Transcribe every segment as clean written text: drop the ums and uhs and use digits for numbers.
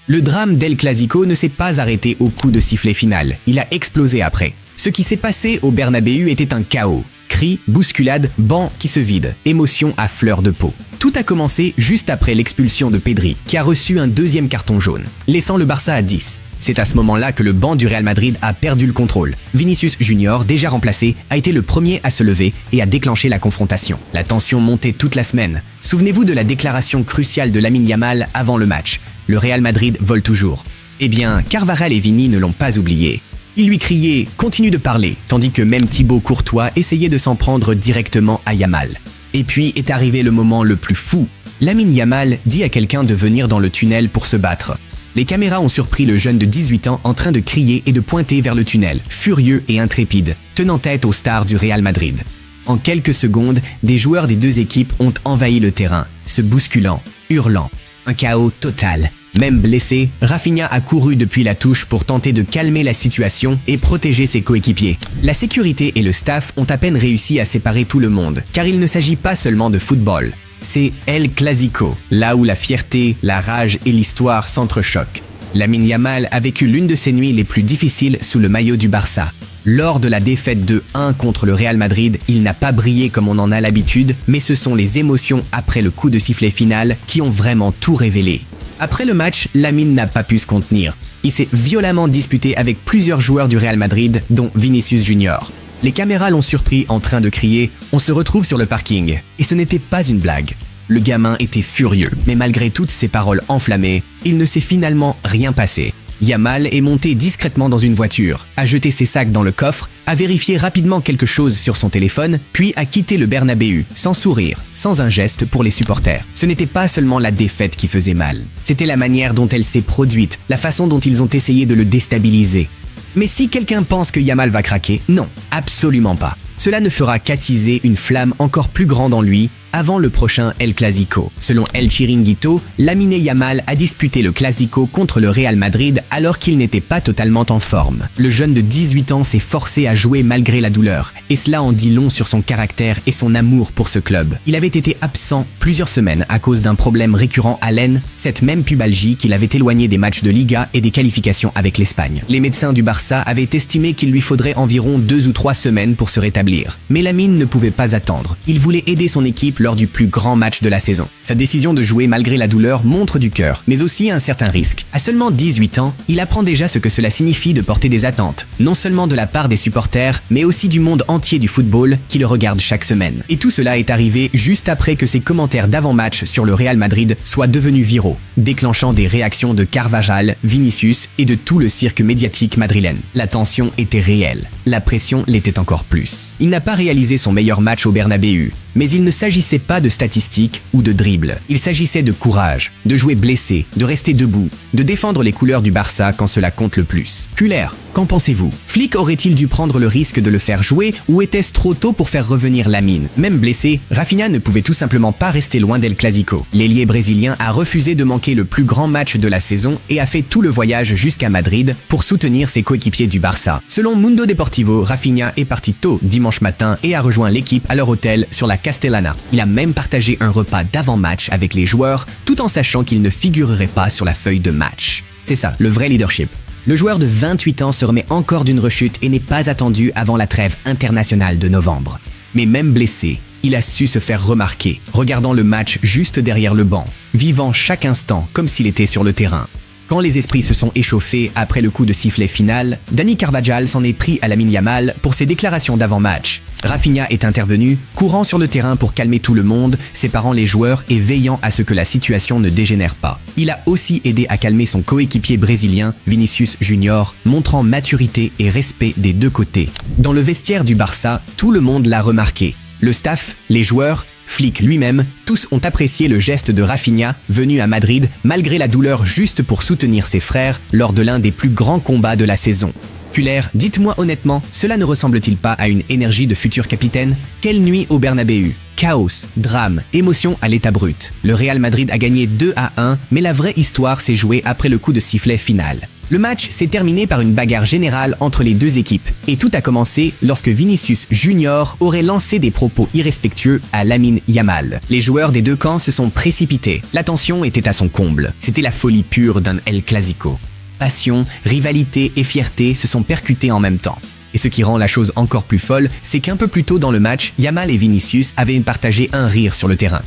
Le drame d'El Clasico ne s'est pas arrêté au coup de sifflet final, il a explosé après. Ce qui s'est passé au Bernabéu était un chaos. Cris, bousculades, bancs qui se vident, émotions à fleur de peau. Tout a commencé juste après l'expulsion de Pedri, qui a reçu un deuxième carton jaune, laissant le Barça à 10. C'est à ce moment-là que le banc du Real Madrid a perdu le contrôle. Vinicius Junior, déjà remplacé, a été le premier à se lever et à déclencher la confrontation. La tension montait toute la semaine. Souvenez-vous de la déclaration cruciale de Lamine Yamal avant le match. Le Real Madrid vole toujours. Eh bien, Carvajal et Vini ne l'ont pas oublié. Ils lui criaient « Continue de parler », tandis que même Thibaut Courtois essayait de s'en prendre directement à Yamal. Et puis est arrivé le moment le plus fou. Lamine Yamal dit à quelqu'un de venir dans le tunnel pour se battre. Les caméras ont surpris le jeune de 18 ans en train de crier et de pointer vers le tunnel, furieux et intrépide, tenant tête aux stars du Real Madrid. En quelques secondes, des joueurs des deux équipes ont envahi le terrain, se bousculant, hurlant. Un chaos total. Même blessé, Rafinha a couru depuis la touche pour tenter de calmer la situation et protéger ses coéquipiers. La sécurité et le staff ont à peine réussi à séparer tout le monde, car il ne s'agit pas seulement de football. C'est El Clasico, là où la fierté, la rage et l'histoire s'entrechoquent. Lamine Yamal a vécu l'une de ses nuits les plus difficiles sous le maillot du Barça. Lors de la défaite de 1 contre le Real Madrid, il n'a pas brillé comme on en a l'habitude, mais ce sont les émotions après le coup de sifflet final qui ont vraiment tout révélé. Après le match, Lamine n'a pas pu se contenir. Il s'est violemment disputé avec plusieurs joueurs du Real Madrid, dont Vinicius Junior. Les caméras l'ont surpris en train de crier « On se retrouve sur le parking ». Et ce n'était pas une blague. Le gamin était furieux, mais malgré toutes ces paroles enflammées, il ne s'est finalement rien passé. Yamal est monté discrètement dans une voiture, a jeté ses sacs dans le coffre, a vérifié rapidement quelque chose sur son téléphone, puis a quitté le Bernabéu, sans sourire, sans un geste pour les supporters. Ce n'était pas seulement la défaite qui faisait mal, c'était la manière dont elle s'est produite, la façon dont ils ont essayé de le déstabiliser. Mais si quelqu'un pense que Yamal va craquer, non, absolument pas. Cela ne fera qu'attiser une flamme encore plus grande en lui avant le prochain El Clasico. Selon El Chiringuito, Lamine Yamal a disputé le Clasico contre le Real Madrid alors qu'il n'était pas totalement en forme. Le jeune de 18 ans s'est forcé à jouer malgré la douleur, et cela en dit long sur son caractère et son amour pour ce club. Il avait été absent plusieurs semaines à cause d'un problème récurrent à l'aine, cette même pubalgie qui l'avait éloigné des matchs de Liga et des qualifications avec l'Espagne. Les médecins du Barça avaient estimé qu'il lui faudrait environ 2 ou 3 semaines pour se rétablir. Mais Lamine ne pouvait pas attendre. Il voulait aider son équipe lors du plus grand match de la saison. Sa décision de jouer malgré la douleur montre du cœur, mais aussi un certain risque. À seulement 18 ans, il apprend déjà ce que cela signifie de porter des attentes, non seulement de la part des supporters, mais aussi du monde entier du football qui le regarde chaque semaine. Et tout cela est arrivé juste après que ses commentaires d'avant-match sur le Real Madrid soient devenus viraux, déclenchant des réactions de Carvajal, Vinicius et de tout le cirque médiatique madrilène. La tension était réelle. La pression l'était encore plus. Il n'a pas réalisé son meilleur match au Bernabéu, mais il ne s'agissait pas de statistiques ou de dribbles. Il s'agissait de courage, de jouer blessé, de rester debout, de défendre les couleurs du Barça quand cela compte le plus. Kühler, qu'en pensez-vous? Flick aurait-il dû prendre le risque de le faire jouer ou était-ce trop tôt pour faire revenir Lamine? Même blessé, Rafinha ne pouvait tout simplement pas rester loin d'El Clasico. L'ailier brésilien a refusé de manquer le plus grand match de la saison et a fait tout le voyage jusqu'à Madrid pour soutenir ses coéquipiers du Barça. Selon Mundo Deportivo, Rafinha est parti tôt dimanche matin et a rejoint l'équipe à leur hôtel sur la Castellana. Il a même partagé un repas d'avant-match avec les joueurs tout en sachant qu'il ne figurerait pas sur la feuille de match. C'est ça, le vrai leadership. Le joueur de 28 ans se remet encore d'une rechute et n'est pas attendu avant la trêve internationale de novembre. Mais même blessé, il a su se faire remarquer, regardant le match juste derrière le banc, vivant chaque instant comme s'il était sur le terrain. Quand les esprits se sont échauffés après le coup de sifflet final, Dani Carvajal s'en est pris à Lamine Yamal pour ses déclarations d'avant-match. Rafinha est intervenu, courant sur le terrain pour calmer tout le monde, séparant les joueurs et veillant à ce que la situation ne dégénère pas. Il a aussi aidé à calmer son coéquipier brésilien, Vinicius Junior, montrant maturité et respect des deux côtés. Dans le vestiaire du Barça, tout le monde l'a remarqué. Le staff, les joueurs, Flick lui-même, tous ont apprécié le geste de Rafinha, venu à Madrid malgré la douleur juste pour soutenir ses frères lors de l'un des plus grands combats de la saison. Kühler, dites-moi honnêtement, cela ne ressemble-t-il pas à une énergie de futur capitaine? Quelle nuit au Bernabéu! Chaos, drame, émotion à l'état brut. Le Real Madrid a gagné 2-1, mais la vraie histoire s'est jouée après le coup de sifflet final. Le match s'est terminé par une bagarre générale entre les deux équipes et tout a commencé lorsque Vinicius Junior aurait lancé des propos irrespectueux à Lamine Yamal. Les joueurs des deux camps se sont précipités. La tension était à son comble. C'était la folie pure d'un El Clasico. Passion, rivalité et fierté se sont percutés en même temps. Et ce qui rend la chose encore plus folle, c'est qu'un peu plus tôt dans le match, Yamal et Vinicius avaient partagé un rire sur le terrain.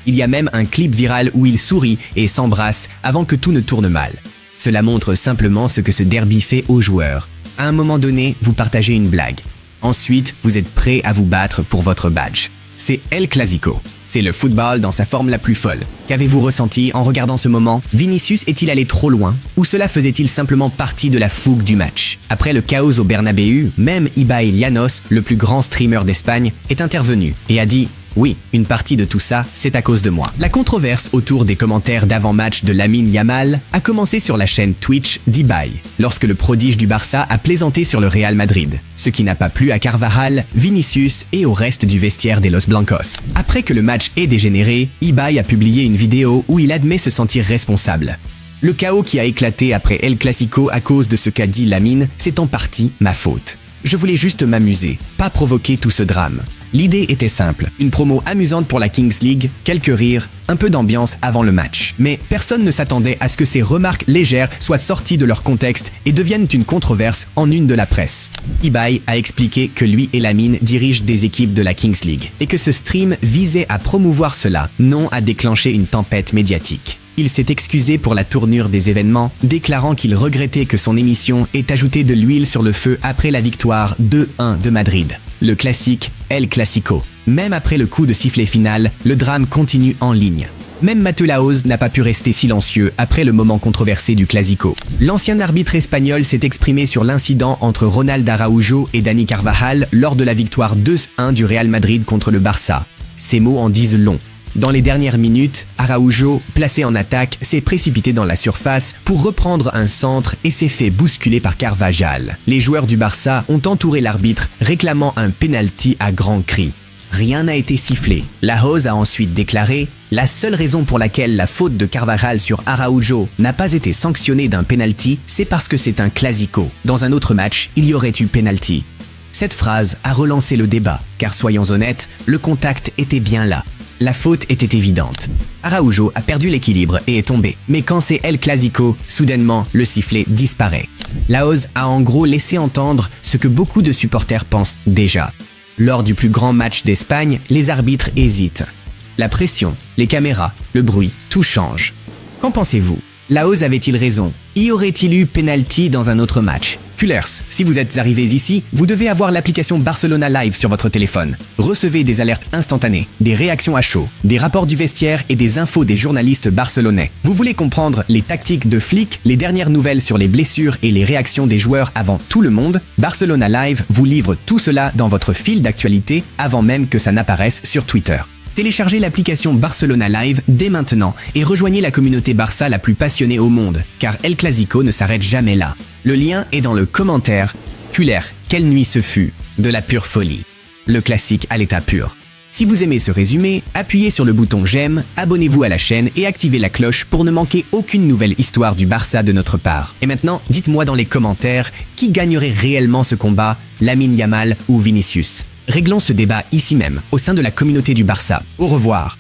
Il y a même un clip viral où ils sourient et s'embrassent avant que tout ne tourne mal. Cela montre simplement ce que ce derby fait aux joueurs. À un moment donné, vous partagez une blague. Ensuite, vous êtes prêt à vous battre pour votre badge. C'est El Clasico. C'est le football dans sa forme la plus folle. Qu'avez-vous ressenti en regardant ce moment? Vinicius est-il allé trop loin? Ou cela faisait-il simplement partie de la fougue du match? Après le chaos au Bernabéu, même Ibai Llanos, le plus grand streamer d'Espagne, est intervenu et a dit: oui, une partie de tout ça, c'est à cause de moi. La controverse autour des commentaires d'avant-match de Lamine Yamal a commencé sur la chaîne Twitch d'Ibai, lorsque le prodige du Barça a plaisanté sur le Real Madrid, ce qui n'a pas plu à Carvajal, Vinicius et au reste du vestiaire des Los Blancos. Après que le match ait dégénéré, Ibai a publié une vidéo où il admet se sentir responsable. Le chaos qui a éclaté après El Clasico à cause de ce qu'a dit Lamine, c'est en partie ma faute. Je voulais juste m'amuser, pas provoquer tout ce drame. L'idée était simple, une promo amusante pour la Kings League, quelques rires, un peu d'ambiance avant le match. Mais personne ne s'attendait à ce que ces remarques légères soient sorties de leur contexte et deviennent une controverse en une de la presse. Ibai a expliqué que lui et Lamine dirigent des équipes de la Kings League et que ce stream visait à promouvoir cela, non à déclencher une tempête médiatique. Il s'est excusé pour la tournure des événements, déclarant qu'il regrettait que son émission ait ajouté de l'huile sur le feu après la victoire 2-1 de Madrid. Le classique El Clasico. Même après le coup de sifflet final, le drame continue en ligne. Même Mateu Laoz n'a pas pu rester silencieux après le moment controversé du Clasico. L'ancien arbitre espagnol s'est exprimé sur l'incident entre Ronald Araujo et Dani Carvajal lors de la victoire 2-1 du Real Madrid contre le Barça. Ces mots en disent long. Dans les dernières minutes, Araujo, placé en attaque, s'est précipité dans la surface pour reprendre un centre et s'est fait bousculer par Carvajal. Les joueurs du Barça ont entouré l'arbitre, réclamant un penalty à grands cris. Rien n'a été sifflé. Laoz a ensuite déclaré « La seule raison pour laquelle la faute de Carvajal sur Araujo n'a pas été sanctionnée d'un penalty, c'est parce que c'est un clasico. Dans un autre match, il y aurait eu penalty. » Cette phrase a relancé le débat, car soyons honnêtes, le contact était bien là. La faute était évidente. Araujo a perdu l'équilibre et est tombé. Mais quand c'est El Clasico, soudainement, le sifflet disparaît. Laoz a en gros laissé entendre ce que beaucoup de supporters pensent déjà. Lors du plus grand match d'Espagne, les arbitres hésitent. La pression, les caméras, le bruit, tout change. Qu'en pensez-vous? Laoz avait-il raison? Y aurait-il eu penalty dans un autre match? Pullers, si vous êtes arrivés ici, vous devez avoir l'application Barcelona Live sur votre téléphone. Recevez des alertes instantanées, des réactions à chaud, des rapports du vestiaire et des infos des journalistes barcelonais. Vous voulez comprendre les tactiques de flics, les dernières nouvelles sur les blessures et les réactions des joueurs avant tout le monde? Barcelona Live vous livre tout cela dans votre fil d'actualité avant même que ça n'apparaisse sur Twitter. Téléchargez l'application Barcelona Live dès maintenant et rejoignez la communauté Barça la plus passionnée au monde, car El Clasico ne s'arrête jamais là. Le lien est dans le commentaire. Culler, quelle nuit ce fut, de la pure folie. Le classique à l'état pur. Si vous aimez ce résumé, appuyez sur le bouton j'aime, abonnez-vous à la chaîne et activez la cloche pour ne manquer aucune nouvelle histoire du Barça de notre part. Et maintenant, dites-moi dans les commentaires qui gagnerait réellement ce combat, Lamine Yamal ou Vinicius. Réglons ce débat ici même, au sein de la communauté du Barça. Au revoir.